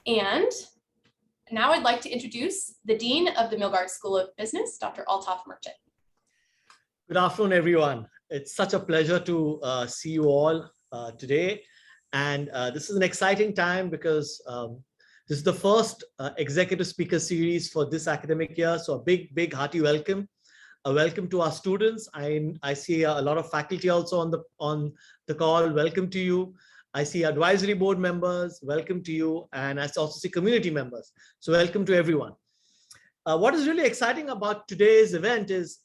And now I'd like to introduce the Dean of the Milgard School of Business, Dr. Altof Merchant. Good afternoon, everyone. It's such a pleasure to see you all today. And this is an exciting time because this is the first executive speaker series for this academic year. So a big hearty welcome. A welcome to our students. I see a lot of faculty also on the call. Welcome to you. I see advisory board members. Welcome to you. And I also see community members. So welcome to everyone. What is really exciting about today's event is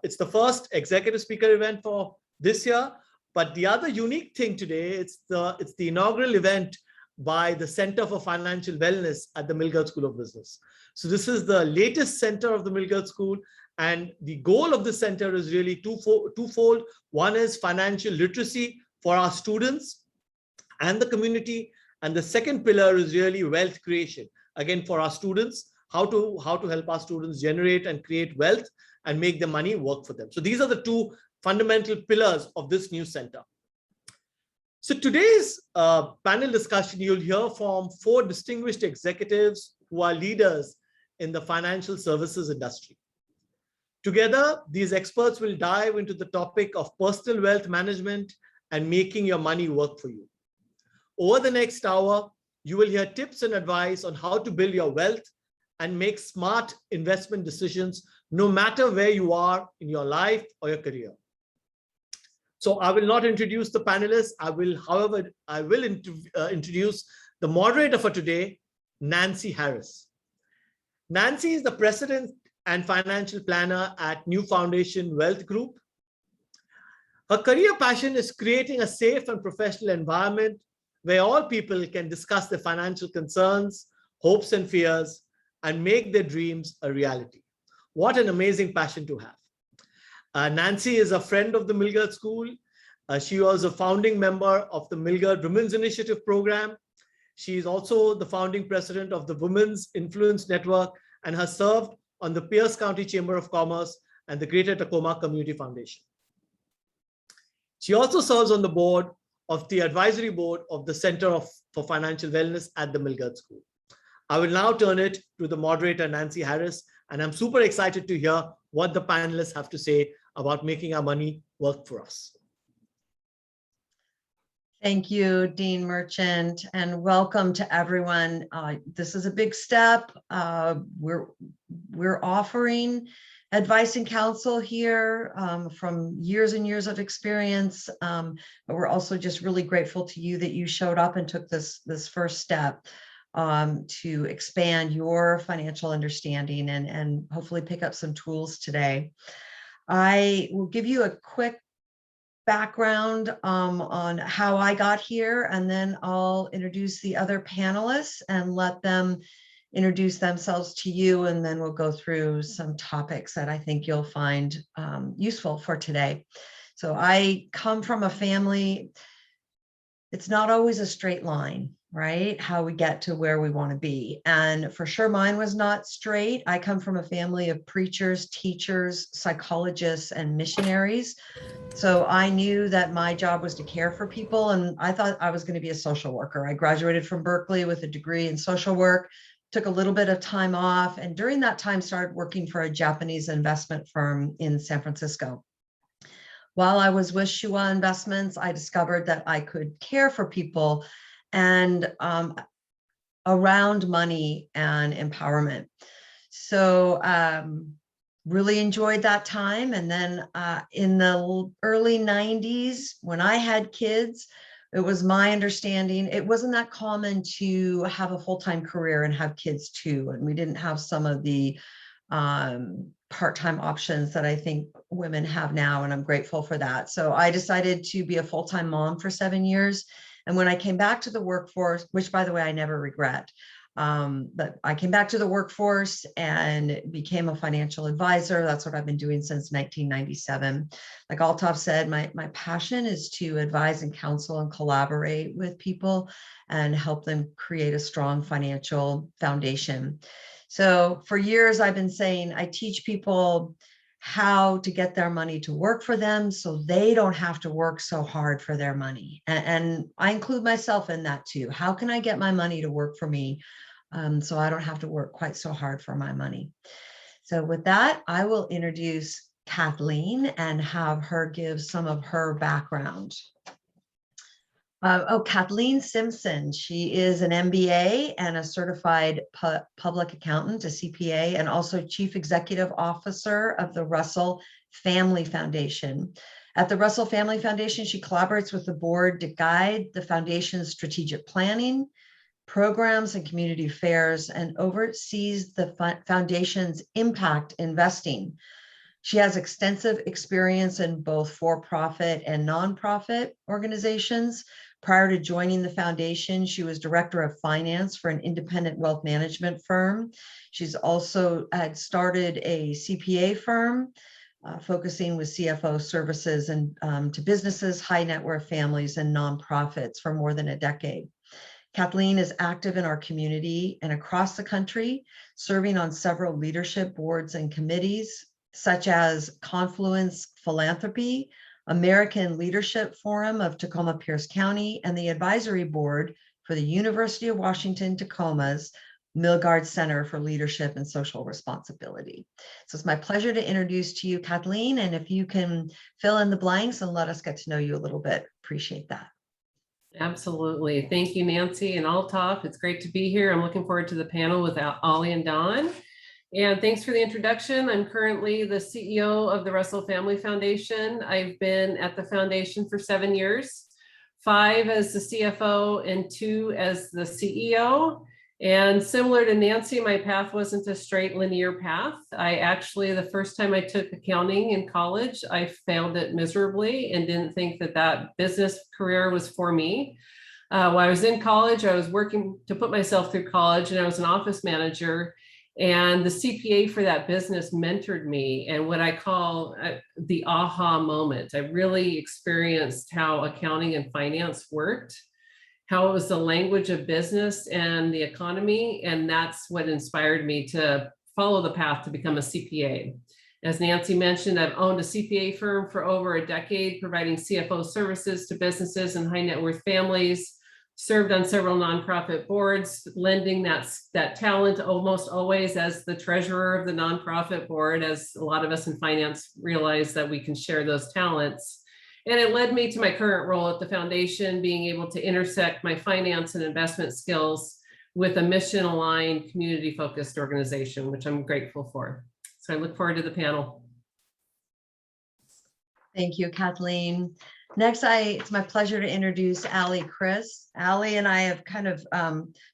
it's the first executive speaker event for this year. But the other unique thing today, it's the inaugural event by the Center for Financial Wellness at the Milgard School of Business. So this is the latest center of the Milgard School. And the goal of the center is really twofold. One is financial literacy for our students and the community. And the second pillar is really wealth creation. Again, for our students, how to help our students generate and create wealth and make the money work for them. So these are the two fundamental pillars of this new center. So today's panel discussion, you'll hear from 4 distinguished executives who are leaders in the financial services industry. Together, these experts will dive into the topic of personal wealth management and making your money work for you. Over the next hour, you will hear tips and advice on how to build your wealth and make smart investment decisions, no matter where you are in your life or your career. So I will not introduce the panelists. However, I will introduce the moderator for today, Nancy Harris. Nancy is the president and financial planner at New Foundation Wealth Group. Her career passion is creating a safe and professional environment where all people can discuss their financial concerns, hopes and fears, and make their dreams a reality. What an amazing passion to have. Nancy is a friend of the Milgard School. She was a founding member of the Milgard Women's Initiative program. She is also the founding president of the Women's Influence Network and has served on the Pierce County Chamber of Commerce and the Greater Tacoma Community Foundation. She also serves on the board of the advisory board of the Center for Financial Wellness at the Milgard School. I will now turn it to the moderator, Nancy Harris, and I'm super excited to hear what the panelists have to say about making our money work for us. Thank you, Dean Merchant, and welcome to everyone. This is a big step. We're offering advice and counsel here from years and years of experience, but we're also just really grateful to you that you showed up and took this first step to expand your financial understanding and hopefully pick up some tools today. I will give you a quick background on how I got here, and then I'll introduce the other panelists and let them introduce themselves to you, and then we'll go through some topics that I think you'll find useful for today. So I come from a family, it's not always a straight line, right? How we get to where we want to be. And for sure, mine was not straight. I come from a family of preachers, teachers, psychologists, and missionaries. So I knew that my job was to care for people, and I thought I was going to be a social worker. I graduated from Berkeley with a degree in social work, took a little bit of time off, and during that time started working for a Japanese investment firm in San Francisco. While I was with Shua Investments, I discovered that I could care for people and around money and empowerment. So really enjoyed that time. And then in the early 90s, when I had kids, it was my understanding, it wasn't that common to have a full-time career and have kids too. And we didn't have some of the part-time options that I think women have now, and I'm grateful for that. So I decided to be a full-time mom for 7 years. And when I came back to the workforce, which by the way, I never regret, but I came back to the workforce and became a financial advisor. That's what I've been doing since 1997. Like Altof said, my passion is to advise and counsel and collaborate with people and help them create a strong financial foundation. So for years, I've been saying I teach people how to get their money to work for them so they don't have to work so hard for their money. And I include myself in that too. How can I get my money to work for me so I don't have to work quite so hard for my money? So with that, I will introduce Kathleen and have her give some of her background. Kathleen Simpson. She is an MBA and a certified public accountant, a CPA, and also Chief Executive Officer of the Russell Family Foundation. At the Russell Family Foundation, she collaborates with the board to guide the foundation's strategic planning, programs, and community affairs, and oversees the foundation's impact investing. She has extensive experience in both for-profit and nonprofit organizations. Prior to joining the foundation, she was director of finance for an independent wealth management firm. She's also had started a CPA firm focusing with CFO services and to businesses, high net worth families, and nonprofits for more than a decade. Kathleen is active in our community and across the country, serving on several leadership boards and committees, such as Confluence Philanthropy, American Leadership Forum of Tacoma Pierce County, and the advisory board for the University of Washington Tacoma's Milgard Center for Leadership and Social Responsibility. So it's my pleasure to introduce to you, Kathleen, and if you can fill in the blanks and let us get to know you a little bit, appreciate that. Absolutely. Thank you, Nancy and Altof. It's great to be here. I'm looking forward to the panel with Ollie and Don. And thanks for the introduction. I'm currently the CEO of the Russell Family Foundation. I've been at the foundation for 7 years, 5 as the CFO and 2 as the CEO. And similar to Nancy, my path wasn't a straight linear path. The first time I took accounting in college, I failed it miserably and didn't think that that business career was for me. While I was in college, I was working to put myself through college, and I was an office manager. And the CPA for that business mentored me, and what I call the aha moment. I really experienced how accounting and finance worked, how it was the language of business and the economy. And that's what inspired me to follow the path to become a CPA. As Nancy mentioned, I've owned a CPA firm for over a decade, providing CFO services to businesses and high net worth families. Served on several nonprofit boards, lending that talent almost always as the treasurer of the nonprofit board, as a lot of us in finance realize that we can share those talents. And it led me to my current role at the foundation, being able to intersect my finance and investment skills with a mission-aligned, community-focused organization, which I'm grateful for. So I look forward to the panel. Thank you, Kathleen. Next, it's my pleasure to introduce Allie Chris. Allie and I have kind of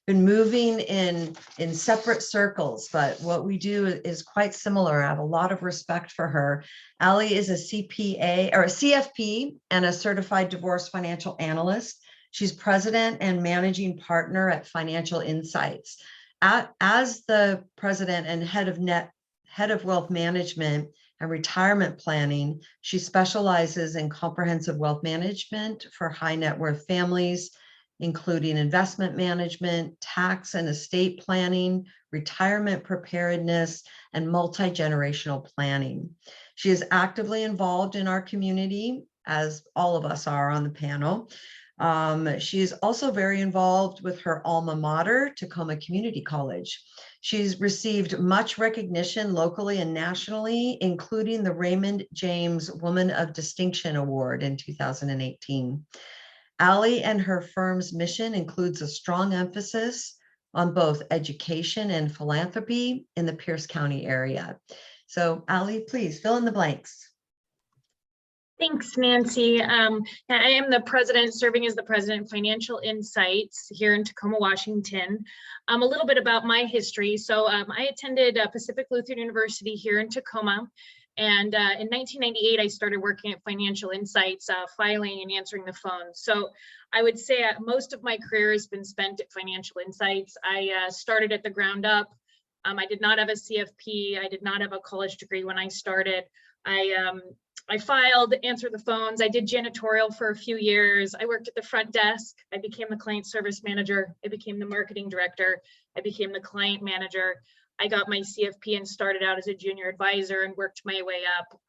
been moving in separate circles, but what we do is quite similar. I have a lot of respect for her. Allie is a CPA or a CFP and a certified divorce financial analyst. She's president and managing partner at Financial Insights. As the president and head of wealth management and retirement planning, she specializes in comprehensive wealth management for high net worth families, including investment management, tax and estate planning, retirement preparedness, and multi-generational planning. She is actively involved in our community, as all of us are on the panel. She is also very involved with her alma mater, Tacoma Community College. She's received much recognition locally and nationally, including the Raymond James Woman of Distinction Award in 2018. Allie and her firm's mission includes a strong emphasis on both education and philanthropy in the Pierce County area. So Allie, please fill in the blanks. Thanks, Nancy. I am the president, serving as the president of Financial Insights here in Tacoma, Washington. A little bit about my history. So I attended Pacific Lutheran University here in Tacoma. And in 1998, I started working at Financial Insights, filing and answering the phone. So I would say most of my career has been spent at Financial Insights. I started at the ground up. I did not have a CFP. I did not have a college degree when I started. I filed, answered the phones. I did janitorial for a few years. I worked at the front desk. I became the client service manager. I became the marketing director. I became the client manager. I got my CFP and started out as a junior advisor and worked my way up.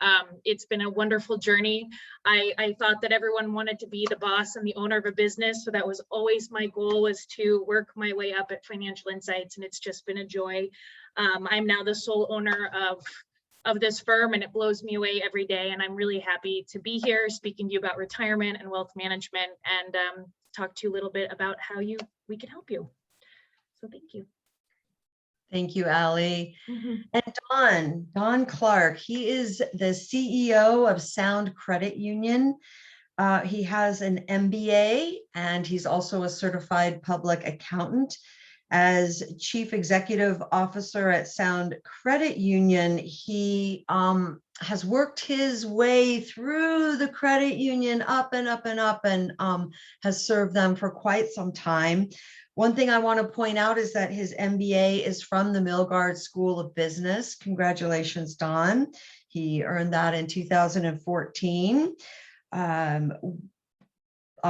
It's been a wonderful journey. I thought that everyone wanted to be the boss and the owner of a business. So that was always my goal, was to work my way up at Financial Insights, and it's just been a joy. I'm now the sole owner of this firm, and it blows me away every day. And I'm really happy to be here speaking to you about retirement and wealth management, and talk to you a little bit about how we can help you. So thank you. Thank you, Allie. And Don Clark, he is the CEO of Sound Credit Union. He has an MBA, and he's also a certified public accountant. As Chief Executive Officer at Sound Credit Union, he has worked his way through the credit union up and up and up, and has served them for quite some time. One thing I want to point out is that his MBA is from the Milgard School of Business. Congratulations, Don. He earned that in 2014. I'm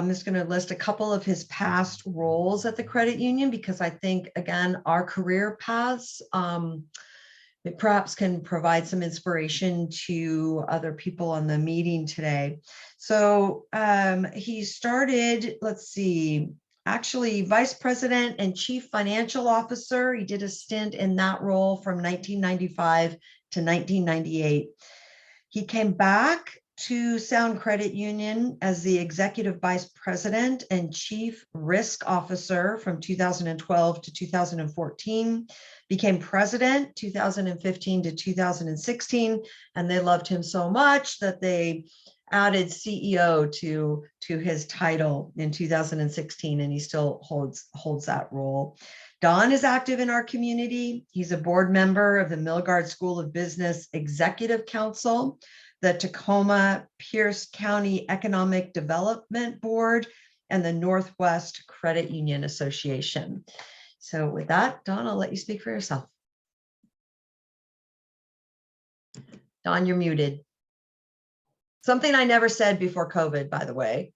just going to list a couple of his past roles at the credit union, because I think, again, our career paths it perhaps can provide some inspiration to other people on the meeting today. So he started, let's see, actually Vice President and Chief Financial Officer. He did a stint in that role from 1995 to 1998. He came back to Sound Credit Union as the Executive Vice President and Chief Risk Officer from 2012 to 2014, became President 2015 to 2016, and they loved him so much that they added CEO to his title in 2016, and he still holds that role. Don is active in our community. He's a board member of the Milgard School of Business Executive Council, the Tacoma Pierce County Economic Development Board, and the Northwest Credit Union Association. So with that, Don, I'll let you speak for yourself. Don, you're muted. Something I never said before COVID, by the way.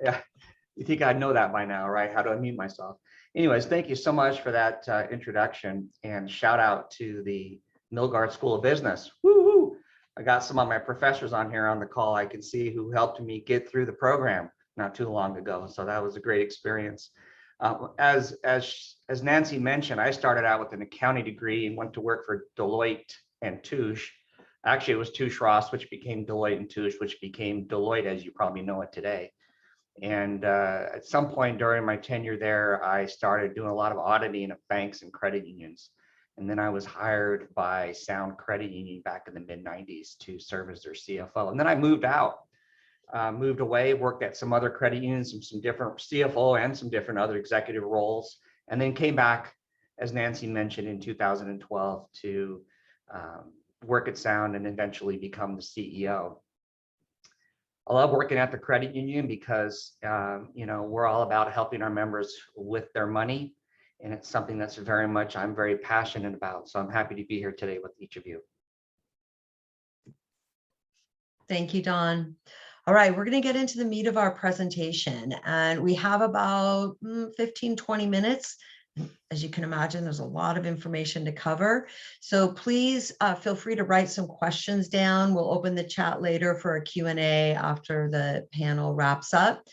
Yeah, you think I know that by now, right? How to unmute myself. Anyways, thank you so much for that introduction, and shout out to the Milgard School of Business. Woo-hoo! I got some of my professors on here on the call, I can see, who helped me get through the program not too long ago. So that was a great experience. As Nancy mentioned, I started out with an accounting degree and went to work for Deloitte and Touche. Actually, it was Touche Ross, which became Deloitte and Touche, which became Deloitte as you probably know it today. And at some point during my tenure there, I started doing a lot of auditing of banks and credit unions. And then I was hired by Sound Credit Union back in the mid-90s to serve as their CFO. And then I moved away, worked at some other credit unions, some different CFO and some different other executive roles, and then came back, as Nancy mentioned, in 2012 to work at Sound and eventually become the CEO. I love working at the credit union because we're all about helping our members with their money, and it's something that's I'm very passionate about. So I'm happy to be here today with each of you. Thank you, Don. All right, we're going to get into the meat of our presentation, and we have about 15-20 minutes. As you can imagine, there's a lot of information to cover. So please feel free to write some questions down. We'll open the chat later for a Q&A after the panel wraps up.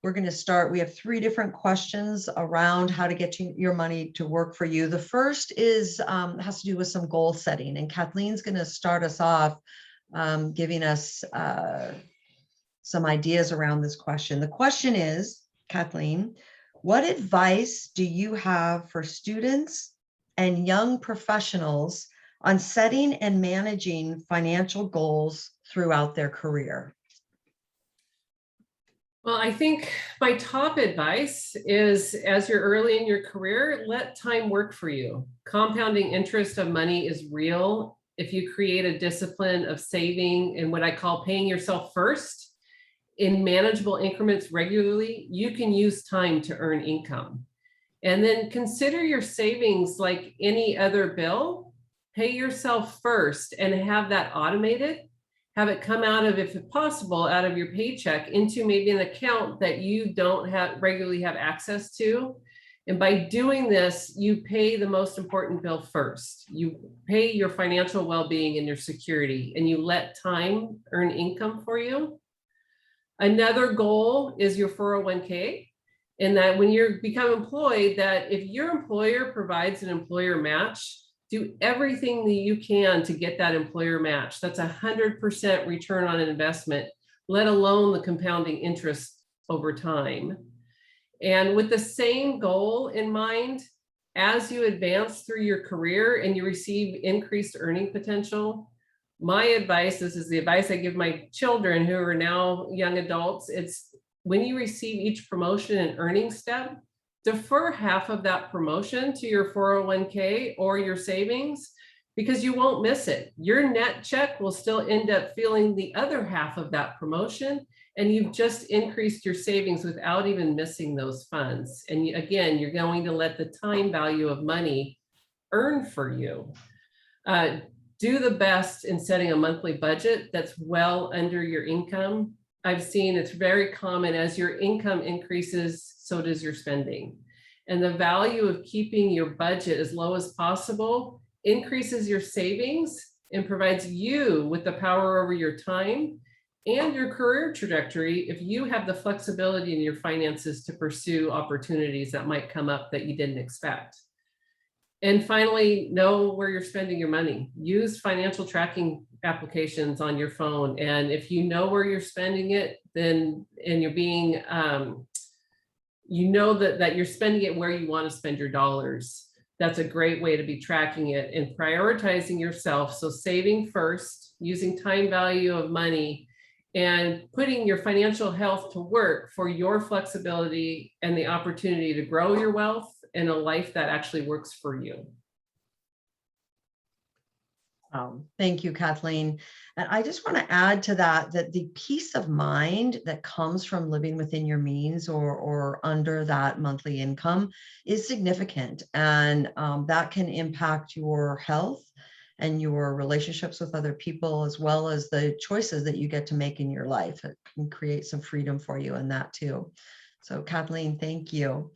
We're going to start. We have 3 different questions around how to get your money to work for you. The first is has to do with some goal setting, and Kathleen's going to start us off giving us some ideas around this question. The question is, Kathleen, what advice do you have for students and young professionals on setting and managing financial goals throughout their career? Well, I think my top advice is, as you're early in your career, let time work for you. Compounding interest of money is real. If you create a discipline of saving and what I call paying yourself first in manageable increments regularly, you can use time to earn income. And then consider your savings like any other bill. Pay yourself first and have that automated. Have it come out of, if possible, out of your paycheck into maybe an account that you don't regularly have access to. And by doing this, you pay the most important bill first. You pay your financial well-being and your security, and you let time earn income for you. Another goal is your 401k. And that when you become employed, that if your employer provides an employer match, do everything that you can to get that employer match. That's 100% return on an investment, let alone the compounding interest over time. And with the same goal in mind, as you advance through your career and you receive increased earning potential, my advice, this is the advice I give my children who are now young adults, it's when you receive each promotion and earning step, defer half of that promotion to your 401k or your savings, because you won't miss it. Your net check will still end up feeling the other half of that promotion, and you've just increased your savings without even missing those funds. And again, you're going to let the time value of money earn for you. Do the best in setting a monthly budget that's well under your income. I've seen it's very common as your income increases, so does your spending. And the value of keeping your budget as low as possible increases your savings and provides you with the power over your time and your career trajectory if you have the flexibility in your finances to pursue opportunities that might come up that you didn't expect. And finally, know where you're spending your money. Use financial tracking applications on your phone. And if you know where you're spending it, then, and you're being, you know that you're spending it where you want to spend your dollars. That's a great way to be tracking it and prioritizing yourself. So saving first, using time value of money, and putting your financial health to work for your flexibility and the opportunity to grow your wealth in a life that actually works for you. Thank you, Kathleen. And I just want to add to that, that the peace of mind that comes from living within your means or under that monthly income is significant. And that can impact your health and your relationships with other people, as well as the choices that you get to make in your life. It can create some freedom for you in that too. So Kathleen, thank you.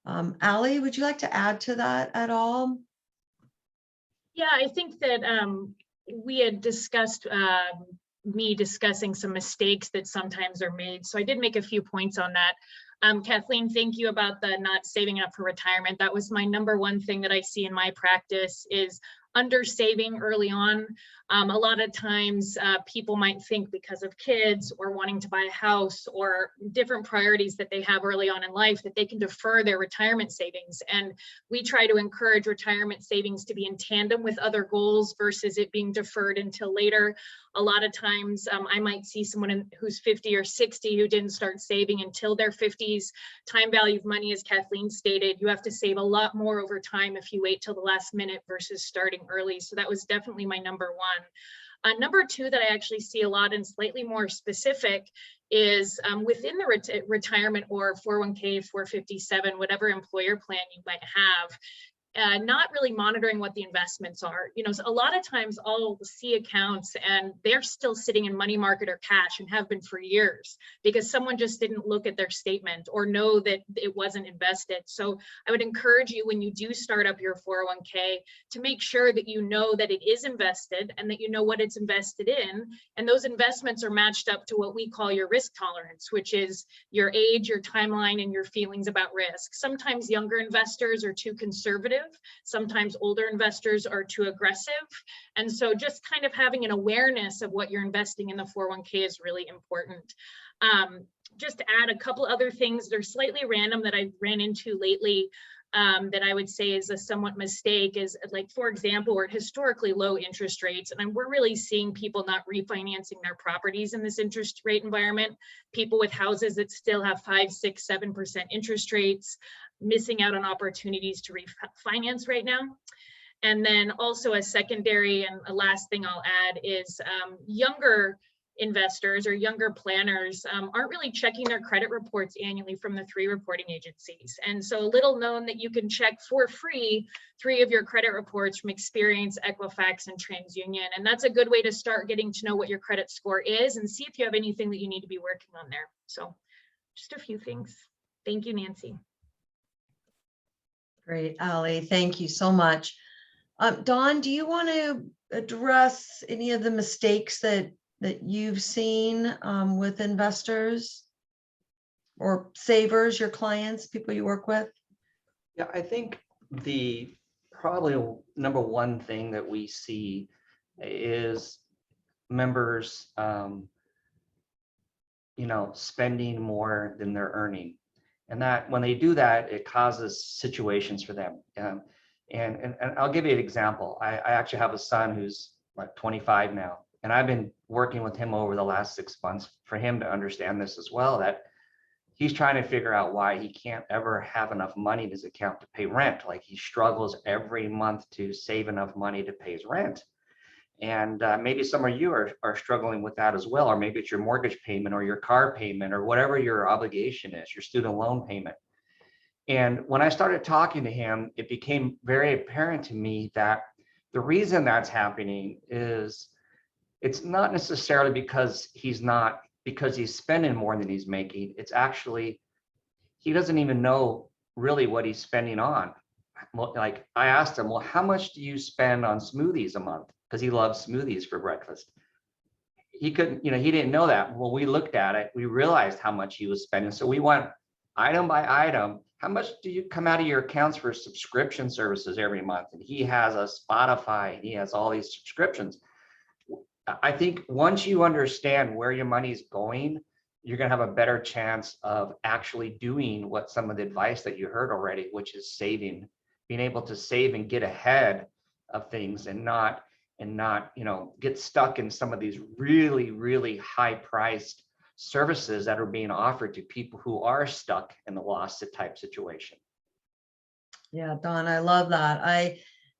Allie, would you like to add to that at all? Yeah, I think that we had discussed me discussing some mistakes that sometimes are made. So I did make a few points on that. Kathleen, thank you about the not saving up for retirement. That was my #1 thing that I see in my practice is under saving early on. A lot of times people might think because of kids or wanting to buy a house or different priorities that they have early on in life that they can defer their retirement savings. And we try to encourage retirement savings to be in tandem with other goals versus it being deferred until later. A lot of times I might see someone who's 50 or 60 who didn't start saving until their 50s. Time value of money, as Kathleen stated, you have to save a lot more over time if you wait till the last minute versus starting early. So that was definitely my #1. #2 that I actually see a lot and slightly more specific is within the retirement or 401k, 457, whatever employer plan you might have. Not really monitoring what the investments are. You know, so a lot of times I'll see accounts and they're still sitting in money market or cash and have been for years because someone just didn't look at their statement or know that it wasn't invested. So I would encourage you when you do start up your 401k to make sure that you know that it is invested and that you know what it's invested in. And those investments are matched up to what we call your risk tolerance, which is your age, your timeline, and your feelings about risk. Sometimes younger investors are too conservative. Sometimes older investors are too aggressive. And so just kind of having an awareness of what you're investing in the 401k is really important. Just to add a couple other things, they're slightly random that I ran into lately that I would say is a somewhat mistake is like, for example, we're at historically low interest rates and we're really seeing people not refinancing their properties in this interest rate environment. People with houses that still have 5, 6, 7% interest rates, missing out on opportunities to refinance right now. And then also a secondary and a last thing I'll add is younger investors or younger planners aren't really checking their credit reports annually from the 3 reporting agencies. And so a little known that you can check for free 3 of your credit reports from Experience, Equifax, and TransUnion. And that's a good way to start getting to know what your credit score is and see if you have anything that you need to be working on there. So just a few things. Thank you, Nancy. Great, Ally. Thank you so much. Dawn, do you want to address any of the mistakes that you've seen with investors or savers, your clients, people you work with? Yeah, I think the probably number one thing that we see is members, spending more than they're earning. And that when they do that, it causes situations for them. And I'll give you an example. I actually have a son who's like 25 now, and I've been working with him over the last 6 months for him to understand this as well, that he's trying to figure out why he can't ever have enough money in his account to pay rent. Like he struggles every month to save enough money to pay his rent. And maybe some of you are struggling with that as well, or maybe it's your mortgage payment or your car payment or whatever your obligation is, your student loan payment. And when I started talking to him, it became very apparent to me that the reason that's happening is it's not necessarily because he's spending more than he's making. It's actually, he doesn't even know really what he's spending on. Like I asked him, well, how much do you spend on smoothies a month? Because he loves smoothies for breakfast. He couldn't, he didn't know that. Well, we looked at it, we realized how much he was spending. So we went item by item. How much do you come out of your accounts for subscription services every month? And he has a Spotify, and he has all these subscriptions. I think once you understand where your money's going, you're going to have a better chance of actually doing what some of the advice that you heard already, which is saving, being able to save and get ahead of things and not get stuck in some of these really, really high priced services that are being offered to people who are stuck in the lost type situation. Yeah, Dawn, I love that. I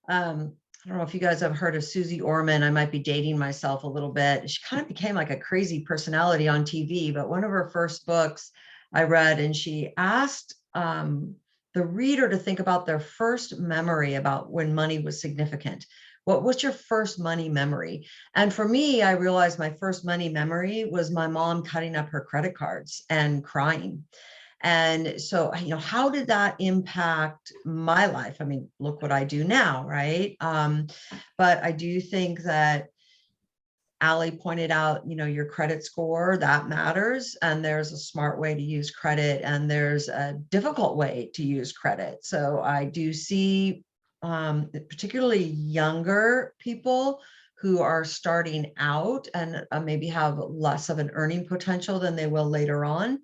don't know if you guys have heard of Susie Orman. I might be dating myself a little bit. She kind of became like a crazy personality on TV, but one of her first books I read, and she asked the reader to think about their first memory about when money was significant. What's your first money memory? And for me, I realized my first money memory was my mom cutting up her credit cards and crying. And so, how did that impact my life? I mean, look what I do now, right? But I do think that Ally pointed out, your credit score, that matters. And there's a smart way to use credit, and there's a difficult way to use credit. So I do see particularly younger people who are starting out and maybe have less of an earning potential than they will later on,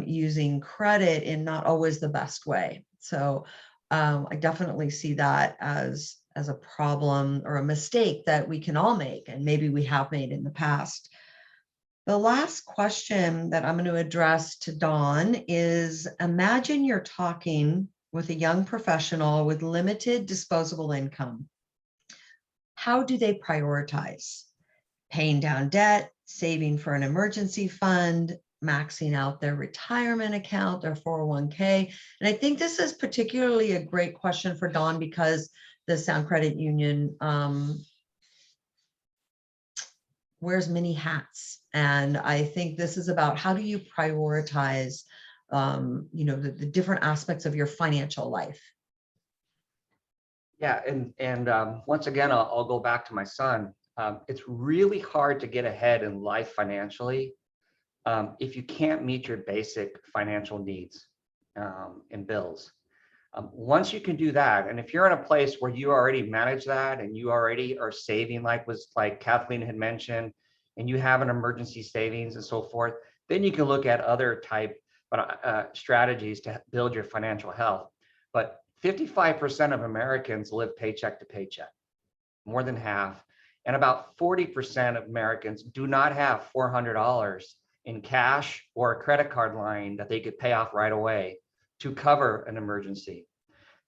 using credit in not always the best way. So I definitely see that as a problem or a mistake that we can all make, and maybe we have made in the past. The last question that I'm going to address to Dawn is, imagine you're talking with a young professional with limited disposable income. How do they prioritize? Paying down debt, saving for an emergency fund, maxing out their retirement account, their 401k. And I think this is particularly a great question for Dawn because the Sound Credit Union wears many hats. And I think this is about how do you prioritize the different aspects of your financial life. Yeah, and once again, I'll go back to my son. It's really hard to get ahead in life financially if you can't meet your basic financial needs and bills. Once you can do that, and if you're in a place where you already manage that and you already are saving, like Kathleen had mentioned, and you have an emergency savings and so forth, then you can look at other type strategies to build your financial health. But 55% of Americans live paycheck to paycheck, more than half. And about 40% of Americans do not have $400 in cash or a credit card line that they could pay off right away to cover an emergency.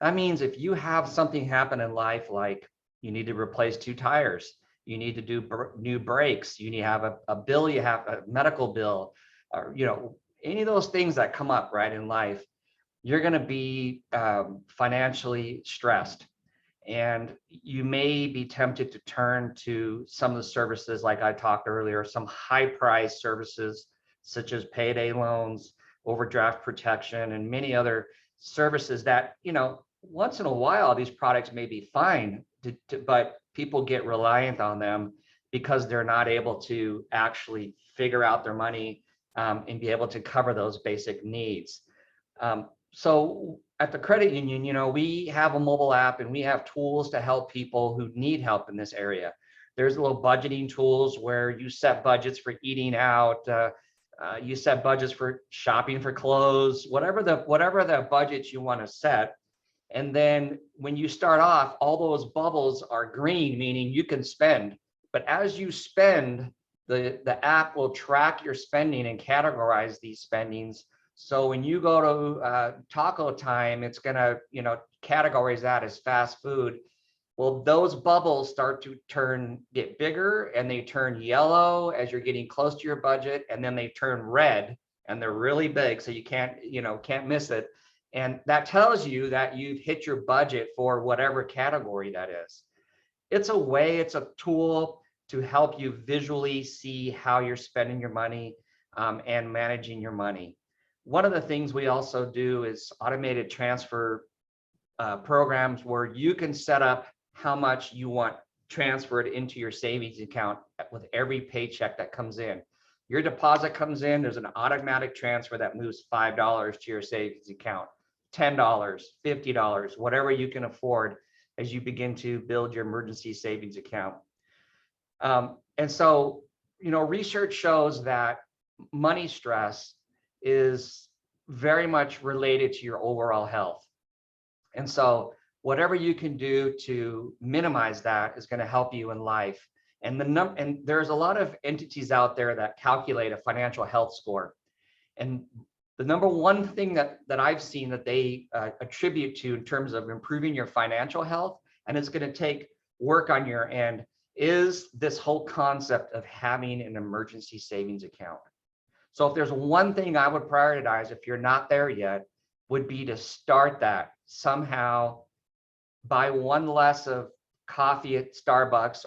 That means if you have something happen in life, like you need to replace 2 tires, you need to do new brakes, you need to have a bill, you have a medical bill, or any of those things that come up right in life, you're going to be financially stressed. And you may be tempted to turn to some of the services like I talked earlier, some high price services such as payday loans, overdraft protection, and many other services that, once in a while, these products may be fine, but people get reliant on them because they're not able to actually figure out their money and be able to cover those basic needs. So at the credit union, you know, we have a mobile app and we have tools to help people who need help in this area. There's little budgeting tools where you set budgets for eating out, you set budgets for shopping for clothes, whatever the budgets you want to set. And then when you start off, all those bubbles are green, meaning you can spend. But as you spend, the app will track your spending and categorize these spendings. So when you go to taco time, it's gonna, you know, categorize that as fast food. Well, those bubbles start to get bigger, and they turn yellow as you're getting close to your budget, and then they turn red, and they're really big, so you can't miss it. And that tells you that you've hit your budget for whatever category that is. It's a tool to help you visually see how you're spending your money and managing your money. One of the things we also do is automated transfer programs where you can set up how much you want transferred into your savings account with every paycheck that comes in. Your deposit comes in, there's an automatic transfer that moves $5 to your savings account, $10, $50, whatever you can afford as you begin to build your emergency savings account. And so, you know, research shows that money stress is very much related to your overall health. And so whatever you can do to minimize that is going to help you in life. And there's a lot of entities out there that calculate a financial health score. And the number one thing that I've seen that they attribute to in terms of improving your financial health, and it's going to take work on your end, is this whole concept of having an emergency savings account. So if there's one thing I would prioritize, if you're not there yet, would be to start that somehow. Buy one less of coffee at Starbucks,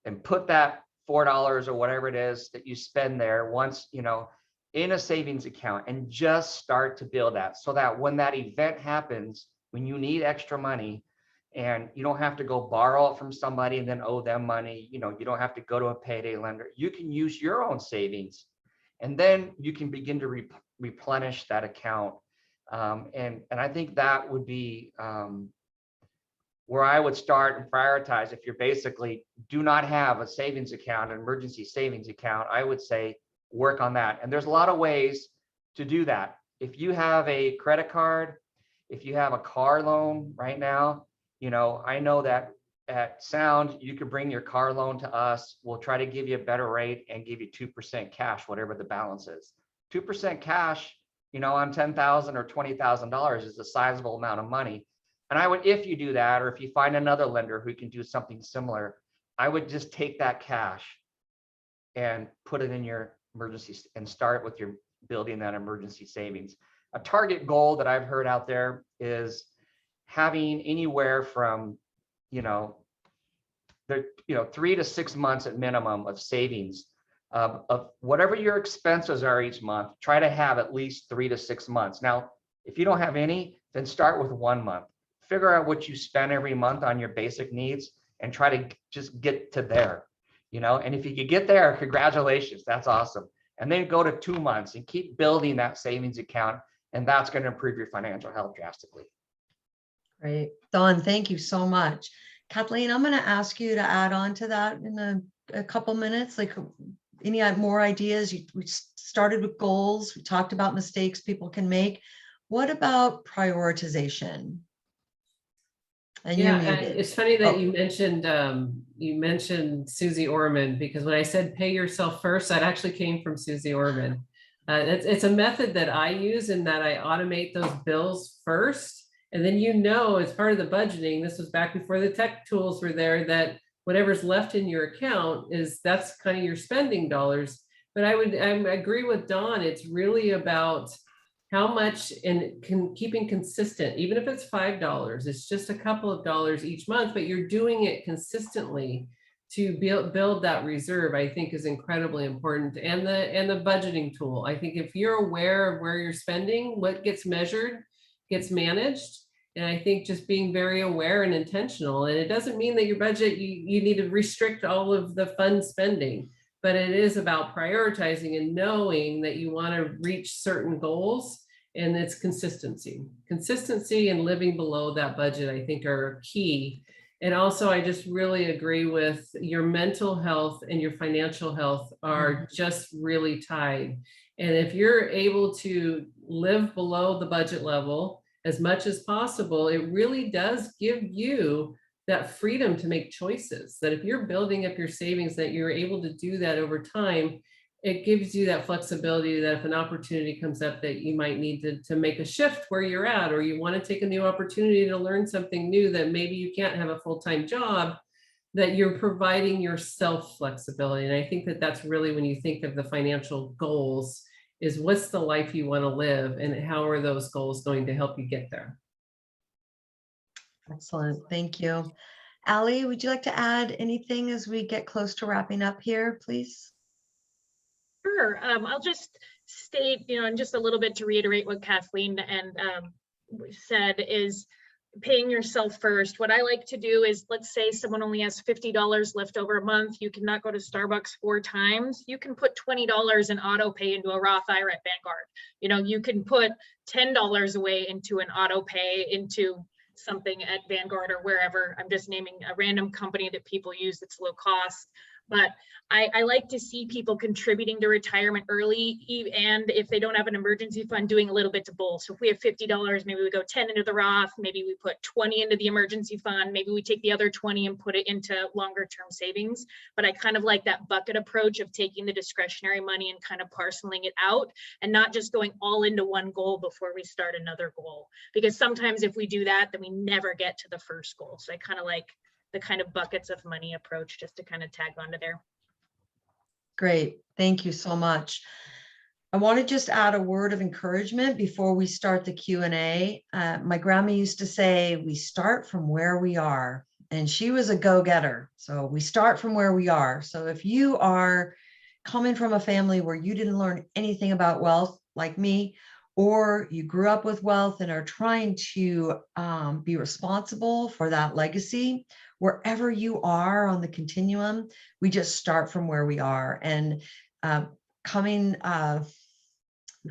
and put that $4 or whatever it is that you spend there once, you know, in a savings account, and just start to build that, so that when that event happens, when you need extra money, and you don't have to go borrow it from somebody and then owe them money, you know, you don't have to go to a payday lender, you can use your own savings, and then you can begin to replenish that account. And I think that would be where I would start and prioritize. If you're basically do not have a savings account, an emergency savings account, I would say work on that. And there's a lot of ways to do that. If you have a credit card, if you have a car loan right now, you know, I know that at Sound, you could bring your car loan to us. We'll try to give you a better rate and give you 2% cash, whatever the balance is. 2% cash, you know, on $10,000 or $20,000 is a sizable amount of money. And I would, if you do that, or if you find another lender who can do something similar, I would just take that cash and put it in your emergency and start with your building that emergency savings. A target goal that I've heard out there is having anywhere from, you know, 3 to 6 months at minimum of savings of whatever your expenses are each month. Try to have at least 3 to 6 months. Now, if you don't have any, then start with 1 month. Figure out what you spend every month on your basic needs and try to just get to there, you know. And if you could get there, congratulations, that's awesome. And then go to 2 months and keep building that savings account, and that's going to improve your financial health drastically. Great. Don, thank you so much. Kathleen, I'm going to ask you to add on to that in a couple minutes. Like, any more ideas? We started with goals. We talked about mistakes people can make. What about prioritization? And yeah, it's funny that you mentioned Susie Orman, because when I said pay yourself first, that actually came from Susie Orman. It's a method that I use, in that I automate those bills first. And then, you know, as part of the budgeting, this was back before the tech tools were there, that whatever's left in your account that's kind of your spending dollars. But I agree with Don. It's really about how much, and keeping consistent, even if it's $5, it's just a couple of dollars each month, but you're doing it consistently to build that reserve, I think is incredibly important. And the budgeting tool, I think if you're aware of where you're spending, what gets measured, gets managed, And I think just being very aware and intentional, and it doesn't mean that your budget, you need to restrict all of the fund spending, but it is about prioritizing and knowing that you want to reach certain goals, and it's consistency. Consistency and living below that budget, I think, are key. And also, I just really agree with your mental health and your financial health are just really tied. And if you're able to live below the budget level as much as possible, it really does give you that freedom to make choices. That if you're building up your savings, that you're able to do that over time, it gives you that flexibility that if an opportunity comes up that you might need to make a shift where you're at, or you want to take a new opportunity to learn something new that maybe you can't have a full-time job, that you're providing yourself flexibility. And I think that that's really when you think of the financial goals, is what's the life you want to live and how are those goals going to help you get there? Excellent. Thank you. Allie, would you like to add anything as we get close to wrapping up here, please? Sure. I'll just state, and just a little bit to reiterate what Kathleen and said is paying yourself first. What I like to do is, let's say someone only has $50 left over a month. You cannot go to Starbucks 4 times. You can put $20 in auto pay into a Roth Ira at Vanguard. You can put $10 away into an auto pay into something at Vanguard or wherever. I'm just naming a random company that people use that's low cost. But I like to see people contributing to retirement early, and if they don't have an emergency fund, doing a little bit to both. So if we have $50, maybe we go 10 into the Roth, maybe we put 20 into the emergency fund, maybe we take the other 20 and put it into longer term savings. But I kind of like that bucket approach of taking the discretionary money and kind of parceling it out and not just going all into one goal before we start another goal. Because sometimes if we do that, then we never get to the first goal. So I kind of like the kind of buckets of money approach, just to kind of tag onto there. Great. Thank you so much. I want to just add a word of encouragement before we start the Q&A. My grandma used to say, we start from where we are, and she was a go-getter. So we start from where we are. So if you are coming from a family where you didn't learn anything about wealth like me, or you grew up with wealth and are trying to be responsible for that legacy, wherever you are on the continuum, we just start from where we are. And we've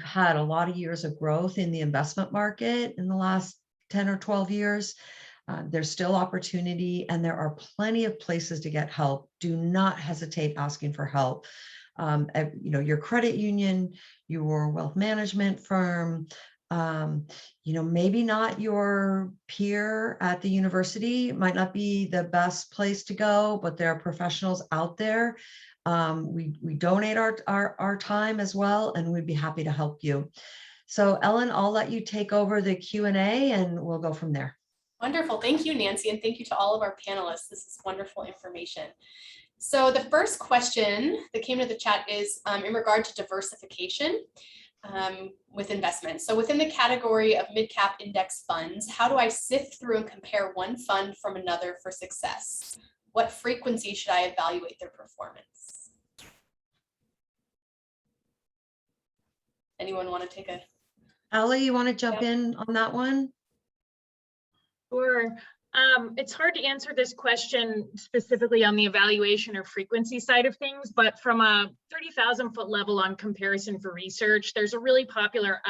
had a lot of years of growth in the investment market in the last 10 or 12 years. There's still opportunity, and there are plenty of places to get help. Do not hesitate asking for help. Your credit union, your wealth management firm, maybe not your peer at the university, might not be the best place to go, but there are professionals out there. We donate our time as well, and we'd be happy to help you. So Ellen, I'll let you take over the Q&A and we'll go from there. Wonderful. Thank you, Nancy, and thank you to all of our panelists. This is wonderful information. So the first question that came to the chat is in regard to diversification with investments. So within the category of mid-cap index funds, how do I sift through and compare one fund from another for success? What frequency should I evaluate their performance? Anyone want to take a... Allie, you want to jump in on that one? Sure. It's hard to answer this question specifically on the evaluation or frequency side of things, but from a 30,000 foot level on comparison for research, there's a really popular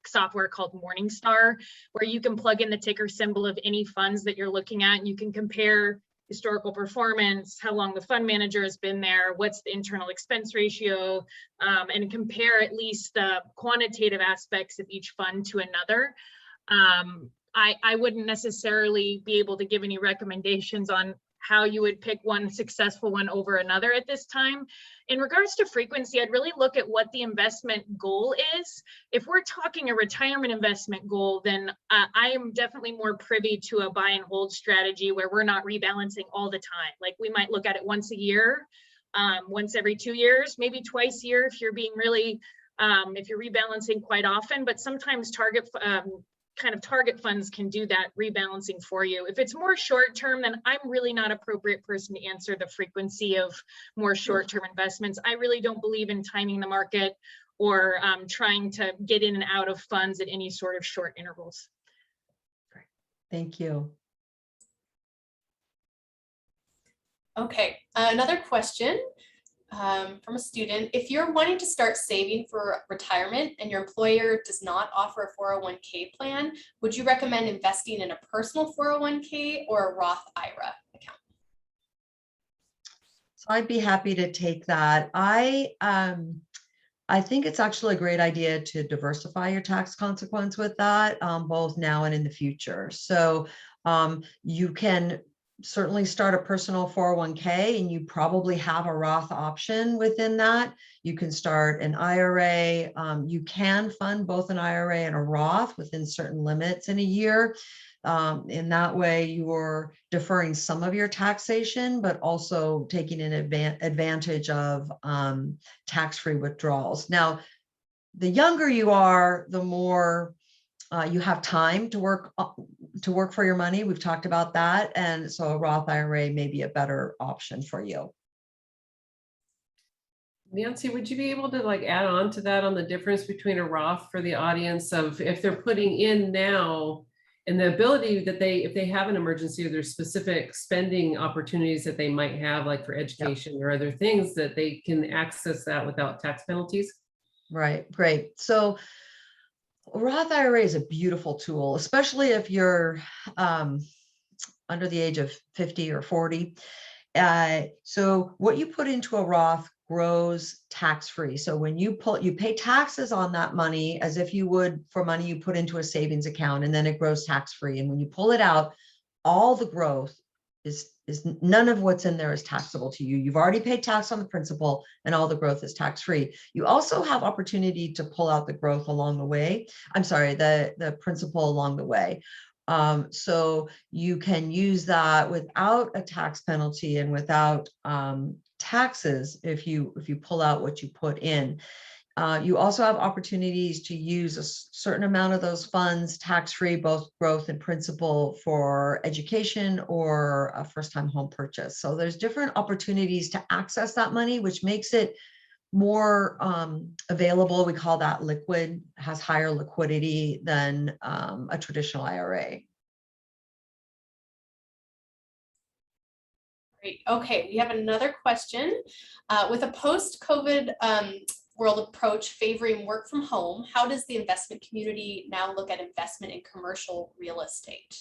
software called Morningstar, where you can plug in the ticker symbol of any funds that you're looking at, and you can compare historical performance, how long the fund manager has been there, what's the internal expense ratio, and compare at least the quantitative aspects of each fund to another. I wouldn't necessarily be able to give any recommendations on how you would pick one successful one over another at this time. In regards to frequency, I'd really look at what the investment goal is. If we're talking a retirement investment goal, then I am definitely more privy to a buy and hold strategy where we're not rebalancing all the time. Like we might look at it once a year, once every 2 years, maybe twice a year if you're being really, if you're rebalancing quite often, but sometimes target funds can do that rebalancing for you. If it's more short term, then I'm really not an appropriate person to answer the frequency of more short term investments. I really don't believe in timing the market or trying to get in and out of funds at any sort of short intervals. Thank you. Okay, another question from a student. If you're wanting to start saving for retirement and your employer does not offer a 401k plan, would you recommend investing in a personal 401k or a Roth IRA account? So I'd be happy to take that. I think it's actually a great idea to diversify your tax consequence with that, both now and in the future. So you can certainly start a personal 401k, and you probably have a Roth option within that. You can start an IRA. You can fund both an IRA and a Roth within certain limits in a year. In that way, you're deferring some of your taxation, but also taking an advantage of tax-free withdrawals. Now, the younger you are, the more you have time to work for your money. We've talked about that. And so a Roth IRA may be a better option for you. Nancy, would you be able to like add on to that on the difference between a Roth for the audience of if they're putting in now and the ability that if they have an emergency or there's specific spending opportunities that they might have, like for education or other things, that they can access that without tax penalties? Right, great. So Roth IRA is a beautiful tool, especially if you're under the age of 50 or 40. So what you put into a Roth grows tax-free. So when you pay taxes on that money as if you would for money you put into a savings account, and then it grows tax-free. And when you pull it out, all the growth is none of what's in there is taxable to you. You've already paid tax on the principal, and all the growth is tax-free. You also have opportunity to pull out the growth along the way. I'm sorry, the principal along the way. So you can use that without a tax penalty and without taxes if you pull out what you put in. You also have opportunities to use a certain amount of those funds tax-free, both growth and principal, for education or a first-time home purchase. So there's different opportunities to access that money, which makes it more available. We call that liquid, has higher liquidity than a traditional IRA. Great. Okay, we have another question. With a post-COVID world approach favoring work from home, how does the investment community now look at investment in commercial real estate?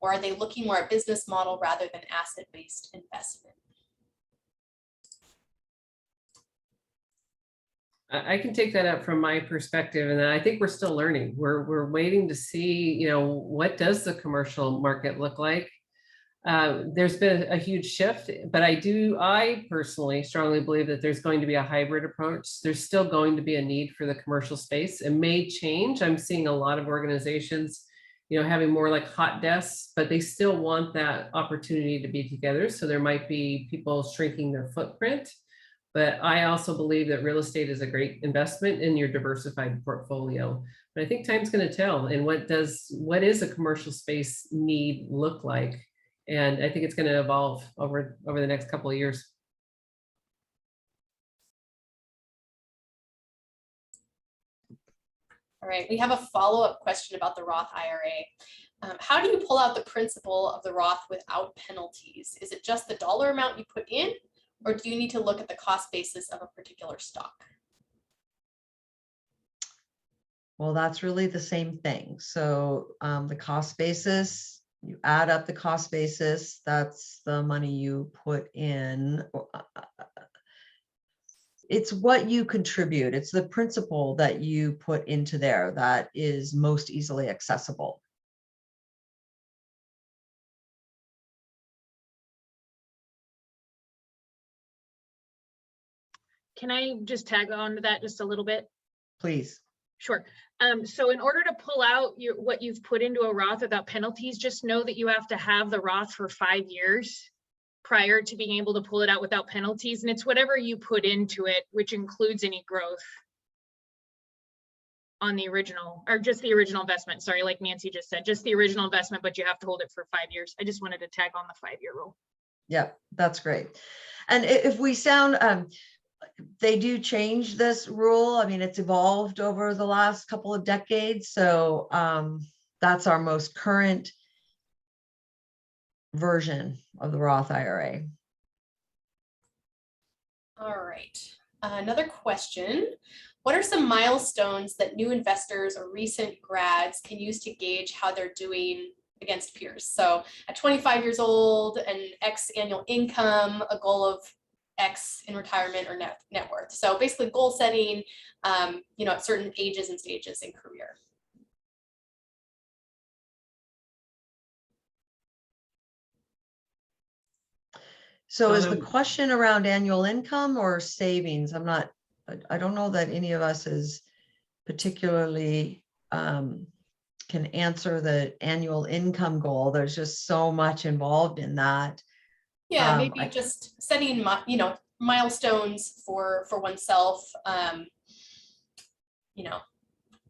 Or are they looking more at business model rather than asset-based investment? I can take that up from my perspective, and I think we're still learning. We're waiting to see, what does the commercial market look like? There's been a huge shift, but I personally strongly believe that there's going to be a hybrid approach. There's still going to be a need for the commercial space. It may change. I'm seeing a lot of organizations, having more like hot desks, but they still want that opportunity to be together. So there might be people shrinking their footprint. But I also believe that real estate is a great investment in your diversified portfolio. But I think time's going to tell. And what is a commercial space need look like? And I think it's going to evolve over the next couple of years. All right, we have a follow-up question about the Roth IRA. How do you pull out the principal of the Roth without penalties? Is it just the dollar amount you put in, or do you need to look at the cost basis of a particular stock? Well, that's really the same thing. So the cost basis, you add up the cost basis, that's the money you put in. It's what you contribute. It's the principal that you put into there that is most easily accessible. Can I just tag on to that just a little bit? Please. Sure. So in order to pull out what you've put into a Roth without penalties, just know that you have to have the Roth for 5 years prior to being able to pull it out without penalties. And it's whatever you put into it, which includes any growth on the original, or just the original investment. Sorry, like Nancy just said, just the original investment, but you have to hold it for 5 years. I just wanted to tag on the 5-year rule. Yeah, that's great. And if we sound, they do change this rule. I mean, it's evolved over the last couple of decades. So that's our most current version of the Roth IRA. All right. Another question. What are some milestones that new investors or recent grads can use to gauge how they're doing against peers? So at 25 years old, an X annual income, a goal of X in retirement or net worth. So basically goal setting, at certain ages and stages in career. So is the question around annual income or savings? I don't know that any of us is particularly can answer the annual income goal. There's just so much involved in that. Yeah, maybe just setting, milestones for oneself, and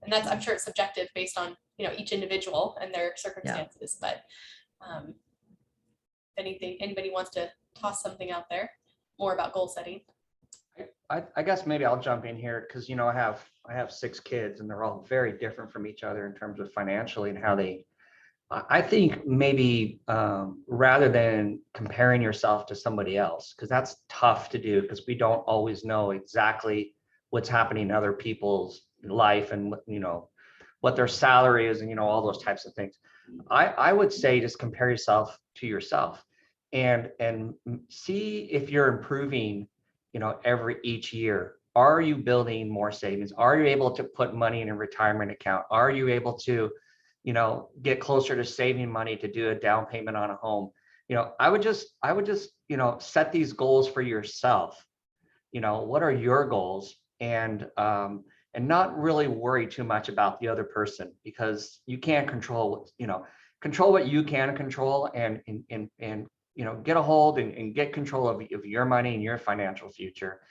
that's, I'm sure it's subjective based on, each individual and their circumstances, but if anybody wants to toss something out there more about goal setting. I guess maybe I'll jump in here because I have 6 kids and they're all very different from each other in terms of financially and how they. I think maybe rather than comparing yourself to somebody else, because that's tough to do because we don't always know exactly what's happening in other people's life and what their salary is and all those types of things. I would say just compare yourself to yourself and see if you're improving each year. Are you building more savings? Are you able to put money in a retirement account? Are you able to get closer to saving money to do a down payment on a home? I would just set these goals for yourself. What are your goals? And not really worry too much about the other person, because you can't control what you can control, and get a hold and get control of your money and your financial future,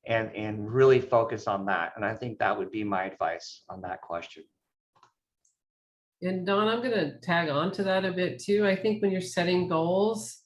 and really focus on that. And I think that would be my advice on that question. And Dawn, I'm going to tag on to that a bit too. I think when you're setting goals,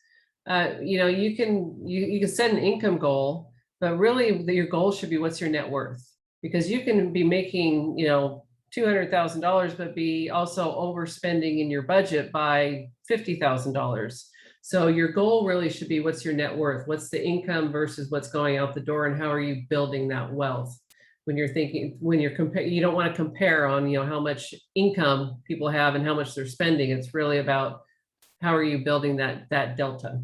you can set an income goal, but really your goal should be what's your net worth, because you can be making, $200,000, but be also overspending in your budget by $50,000. So your goal really should be what's your net worth, what's the income versus what's going out the door, and how are you building that wealth? When you're comparing, you don't want to compare on, how much income people have and how much they're spending. It's really about how are you building that delta.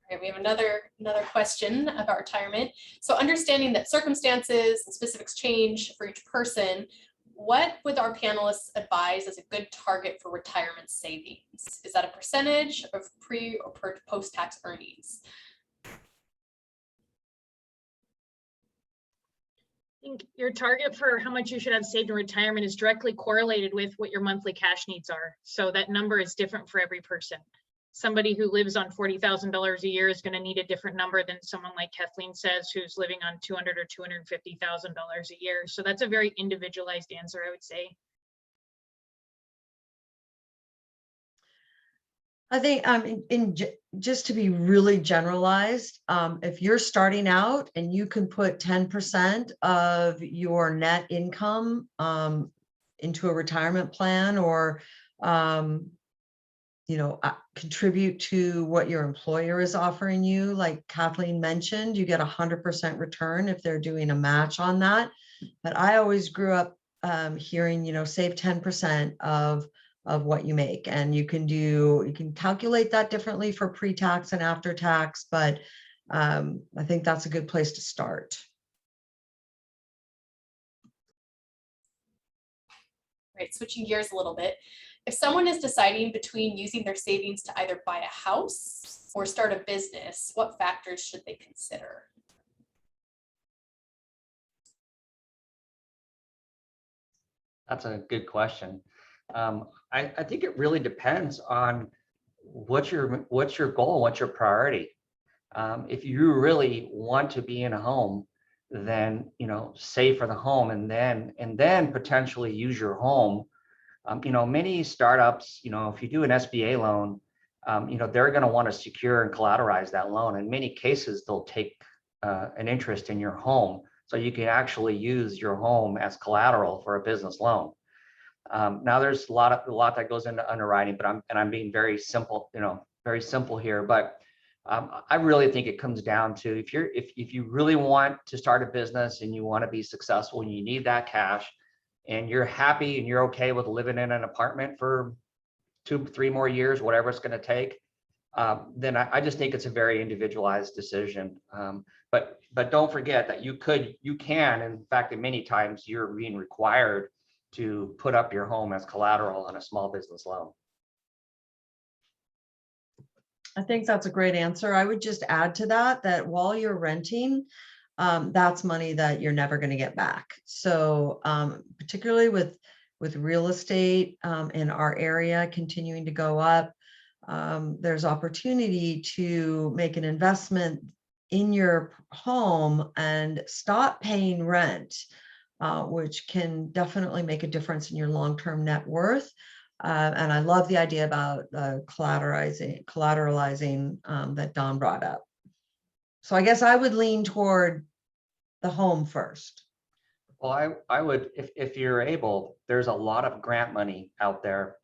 All right, we have another question about retirement. So understanding that circumstances and specifics change for each person, what would our panelists advise as a good target for retirement savings? Is that a percentage of pre or post-tax earnings? I think your target for how much you should have saved in retirement is directly correlated with what your monthly cash needs are. So that number is different for every person. Somebody who lives on $40,000 a year is going to need a different number than someone like Kathleen says, who's living on $200,000 or $250,000 a year. So that's a very individualized answer, I would say. I think just to be really generalized, if you're starting out and you can put 10% of your net income into a retirement plan, or contribute to what your employer is offering you, like Kathleen mentioned, you get 100% return if they're doing a match on that. But I always grew up hearing, save 10% of what you make, and you can calculate that differently for pre-tax and after tax, but I think that's a good place to start. Right, switching gears a little bit. If someone is deciding between using their savings to either buy a house or start a business, what factors should they consider? That's a good question. I think it really depends on what's your goal, what's your priority. If you really want to be in a home, then save for the home, and then potentially use your home. Many startups, if you do an SBA loan, they're going to want to secure and collateralize that loan. In many cases, they'll take an interest in your home, so you can actually use your home as collateral for a business loan. Now there's a lot that goes into underwriting, but I'm being very simple, very simple here. But I really think it comes down to if you really want to start a business and you want to be successful and you need that cash and you're happy and you're okay with living in an apartment for 2-3 more years, whatever it's going to take, then I just think it's a very individualized decision. But don't forget that you can, in fact, many times you're being required to put up your home as collateral on a small business loan. I think that's a great answer. I would just add to that while you're renting, that's money that you're never going to get back. So particularly with real estate in our area continuing to go up, there's opportunity to make an investment in your home and stop paying rent, which can definitely make a difference in your long-term net worth. And I love the idea about collateralizing that Don brought up. So I guess I would lean toward the home first. Well, I would, if you're able, there's a lot of grant money out there,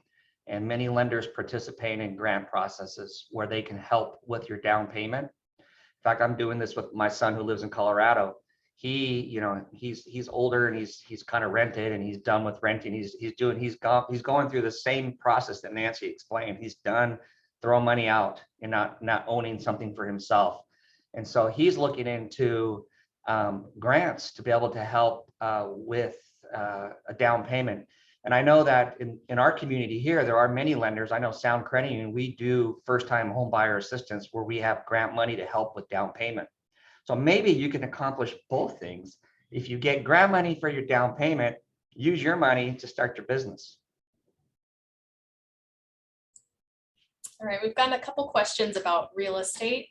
and many lenders participate in grant processes where they can help with your down payment. In fact, I'm doing this with my son who lives in Colorado. He's older and he's kind of rented and he's done with renting. He's going through the same process that Nancy explained. He's done throwing money out and not owning something for himself. And so he's looking into grants to be able to help with a down payment. And I know that in our community here, there are many lenders. I know Sound Credit Union, we do first-time home buyer assistance where we have grant money to help with down payment. So maybe you can accomplish both things. If you get grant money for your down payment, use your money to start your business. All right, we've gotten a couple questions about real estate.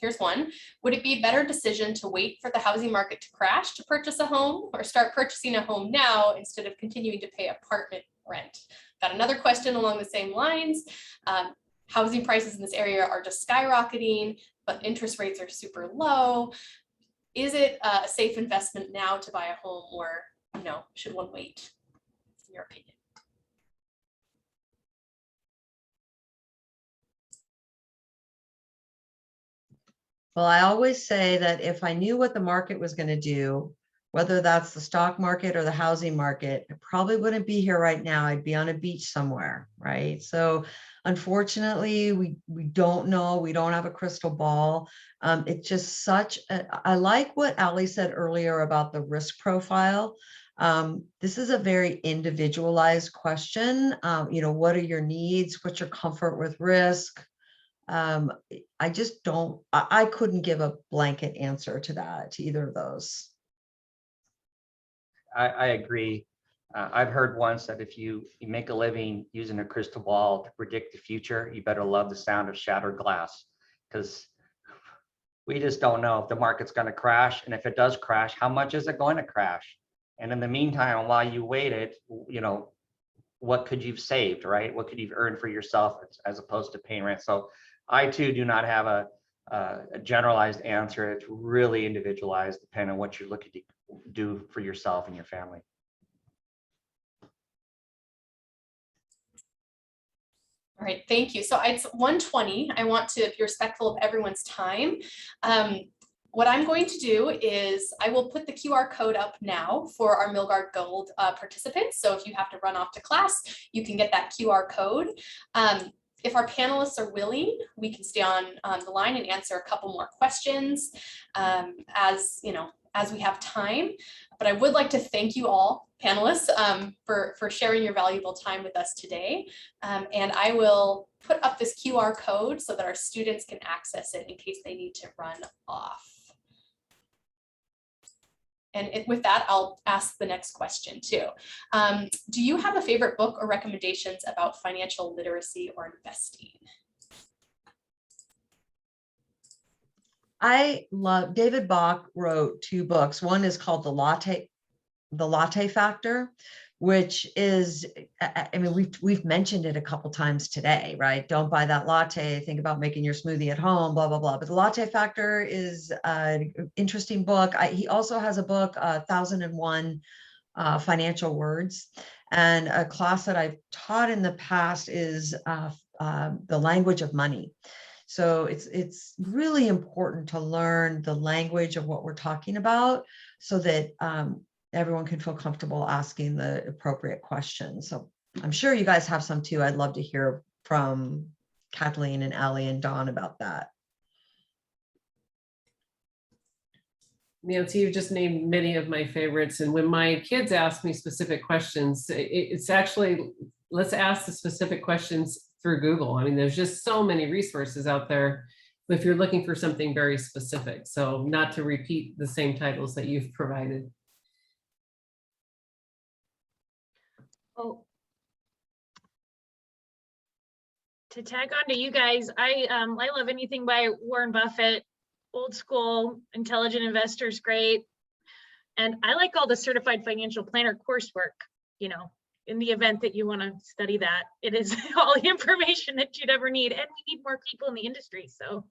Here's one. Would it be a better decision to wait for the housing market to crash to purchase a home, or start purchasing a home now instead of continuing to pay apartment rent? Got another question along the same lines. Housing prices in this area are just skyrocketing, but interest rates are super low. Is it a safe investment now to buy a home, or should one wait, in your opinion? Well, I always say that if I knew what the market was going to do, whether that's the stock market or the housing market, I probably wouldn't be here right now. I'd be on a beach somewhere, right? So unfortunately, we don't know. We don't have a crystal ball. It's just I like what Ali said earlier about the risk profile. This is a very individualized question. What are your needs? What's your comfort with risk? I couldn't give a blanket answer to that, to either of those. I agree. I've heard once that if you make a living using a crystal ball to predict the future, you better love the sound of shattered glass, because we just don't know if the market's going to crash. And if it does crash, how much is it going to crash? And in the meantime, while you waited, what could you've saved, right? What could you've earned for yourself as opposed to paying rent? So I too do not have a generalized answer. It's really individualized depending on what you're looking to do for yourself and your family. All right, thank you. So it's 1:20. I want to be respectful of everyone's time. What I'm going to do is I will put the QR code up now for our Milgard Gold participants. So if you have to run off to class, you can get that QR code. If our panelists are willing, we can stay on the line and answer a couple more questions as we have time. But I would like to thank you all, panelists, for sharing your valuable time with us today. And I will put up this QR code so that our students can access it in case they need to run off. And with that, I'll ask the next question too. Do you have a favorite book or recommendations about financial literacy or investing? I love, David Bach wrote 2 books. One is called The Latte Factor, which is, I mean, we've mentioned it a couple times today, right? Don't buy that latte, think about making your smoothie at home, blah, blah, blah. But The Latte Factor is an interesting book. He also has a book, 1001 Financial Words. And a class that I've taught in the past is the language of money. So it's really important to learn the language of what we're talking about so that everyone can feel comfortable asking the appropriate questions. So I'm sure you guys have some too. I'd love to hear from Kathleen and Allie and Dawn about that. Nancy, you've just named many of my favorites. And when my kids ask me specific questions, it's actually, let's ask the specific questions through Google. I mean, there's just so many resources out there if you're looking for something very specific. So not to repeat the same titles that you've provided. Oh. To tag on to you guys, I love anything by Warren Buffett. Old school, Intelligent Investors, great. And I like all the certified financial planner coursework, you know, in the event that you want to study that. It is all the information that you'd ever need. And we need more people in the industry, so.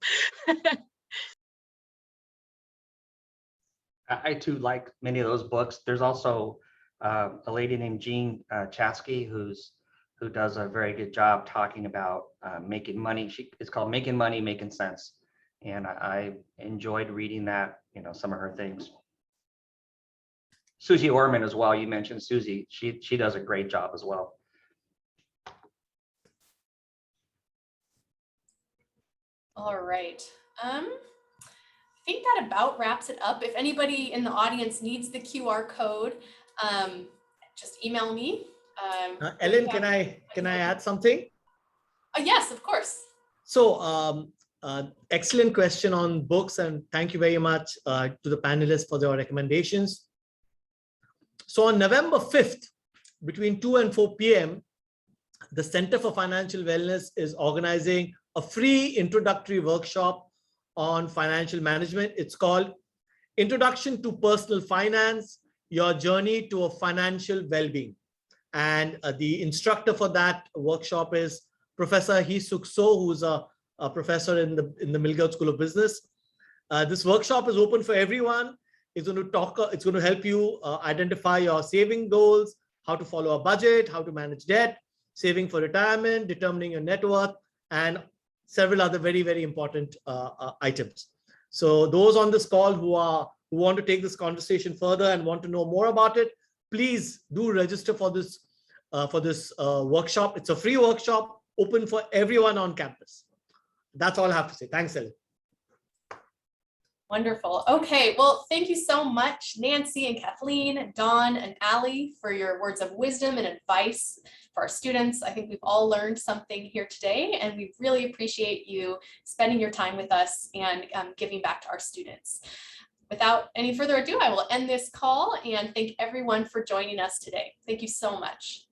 I too like many of those books. There's also a lady named Jean Chatsky who does a very good job talking about making money. It's called Making Money, Making Sense. And I enjoyed reading that, you know, some of her things. Susie Orman as well. You mentioned Susie. She does a great job as well. All right. I think that about wraps it up. If anybody in the audience needs the QR code, just email me. Ellen, can I add something? Yes, of course. So excellent question on books, and thank you very much to the panelists for their recommendations. So on November 5th, between 2 and 4 p.m., the Center for Financial Wellness is organizing a free introductory workshop on financial management. It's called Introduction to Personal Finance, Your Journey to a Financial Wellbeing. And the instructor for that workshop is Professor Hee-Suk So, who's a professor in the Milgard School of Business. This workshop is open for everyone. It's going to help you identify your saving goals, how to follow a budget, how to manage debt, saving for retirement, determining your net worth, and several other very, very important items. So those on this call who want to take this conversation further and want to know more about it, please do register for this workshop. It's a free workshop open for everyone on campus. That's all I have to say. Thanks, Ellen. Wonderful. Okay, well, thank you so much, Nancy and Kathleen, Dawn and Allie, for your words of wisdom and advice for our students. I think we've all learned something here today, and we really appreciate you spending your time with us and giving back to our students. Without any further ado, I will end this call and thank everyone for joining us today. Thank you so much.